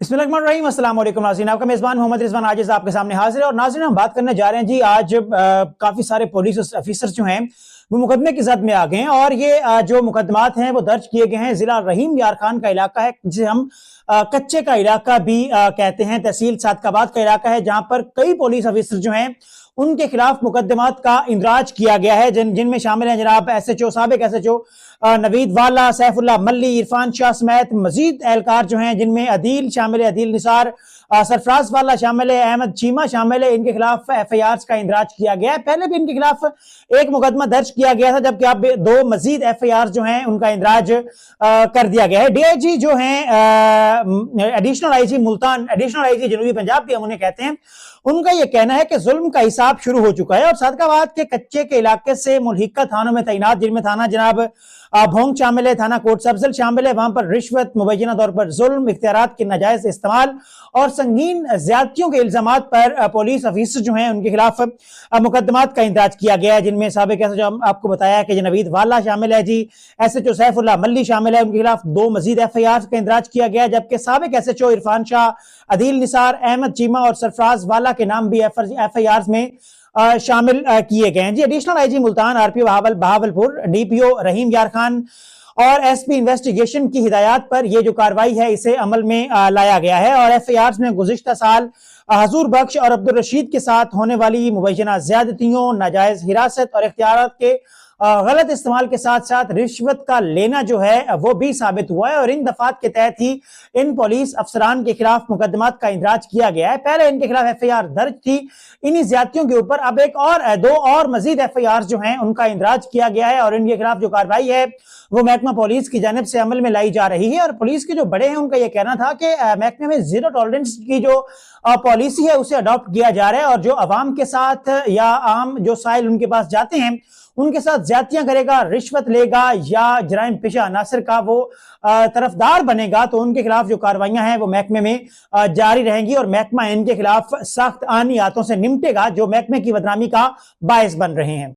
बिस्मिल्लाहिर्रहमानिर्रहीम। अस्सलाम वालेकुम नाज़रीन, आपका मेज़बान मोहम्मद रिजवान आजिज़ आपके सामने हाजिर है। और नाज़रीन, हम बात करने जा रहे हैं जी आज काफ़ी सारे पुलिस ऑफिसर्स जो हैं वो मुकदमे की जद में आ गए हैं। और ये जो मुकदमात हैं वो दर्ज किए गए हैं ज़िला रहीम यार खान का इलाका है, जिसे हम कच्चे का इलाका भी कहते हैं। तहसील सादकाबाद का इलाका है, जहां पर कई पुलिस ऑफिसर जो हैं उनके खिलाफ मुकदमात का इंदराज किया गया है, जिनमें शामिल हैं जनाब SHO, साबिक SHO नवीद वाला, सैफुल्लाह मल्ली, इरफान शाह समेत मजीद एहलकार जो हैं, जिनमें अदील शामिल है, अदील निसार, सरफराज वाला शामिल है, अहमद चीमा शामिल है। इनके खिलाफ FIRs का इंदराज किया गया है। पहले भी इनके खिलाफ एक मुकदमा दर्ज किया गया था, जबकि अब 2 मजीद FIRs जो हैं उनका इंदराज कर दिया गया है। DIG जो हैं additional IG Multan, additional IG जनूबी पंजाब भी हम उन्हें कहते हैं, उनका यह कहना है कि जुल्म का हिसाब शुरू हो चुका है और सादकाबाद के कच्चे के इलाके से मुल्हिका थानों में तैनात, जिनमें थाना जनाब भोंग शामिल है, थाना कोट सब्जल शामिल है, वहां पर रिश्वत, मुबैना तौर पर जुल्म, इख्तियारात के नाजायज इस्तेमाल और संगीन ज्यादतियों के इल्जामात पर पुलिस ऑफिसर जो हैं उनके खिलाफ मुकदमात का इंदराज किया गया है, जिनमें साबिक SHO आपको बताया कि नवीद वाला शामिल है जी, SHO सैफुल्लाह मल्ली शामिल है, उनके खिलाफ 2 मजीद FIRs का इंदराज किया गया है, जबकि साबिक SHO इरफान शाह, अदील निसार, अहमद चीमा और सरफराज वाला के नाम भी FIRs में शामिल किए गए हैं जी। Additional IG Multan, RPO Bahawalpur, DPO Rahim Yar Khan और SP इन्वेस्टिगेशन की हिदायत पर यह जो कार्रवाई है इसे अमल में लाया गया है। और FIRs में गुज़िश्ता साल हजूर बख्श और अब्दुल रशीद के साथ होने वाली मुबैना ज्यादतियों, नाजायज हिरासत और इख्तियारात के गलत इस्तेमाल के साथ साथ रिश्वत का लेना जो है वो भी साबित हुआ है। और इन दफात के तहत ही इन पुलिस अफसरान के खिलाफ मुकदमात का इंदराज किया गया है। पहले इनके खिलाफ FIR दर्ज थी इन्हीं ज्यादतियों के ऊपर, अब एक और 2 और मजीद FIR जो हैं उनका इंदराज किया गया है। और इनके खिलाफ जो कार्रवाई है वो महकमा पुलिस की जानिब से अमल में लाई जा रही है। और पुलिस के जो बड़े हैं उनका यह कहना था कि महकमे में जीरो टॉलरेंस की जो पॉलिसी है उसे अडॉप्ट किया जा रहा है, और जो अवाम के साथ या आम जो साइल उनके पास जाते हैं उनके साथ ज्यादतियां करेगा, रिश्वत लेगा या जराइम पेशा अनासर का वो तरफदार बनेगा, तो उनके खिलाफ जो कार्रवाइयां हैं वो महकमे में जारी रहेंगी और महकमा इनके खिलाफ सख्त आनी आतों से निपटेगा जो महकमे की बदनामी का बायस बन रहे हैं।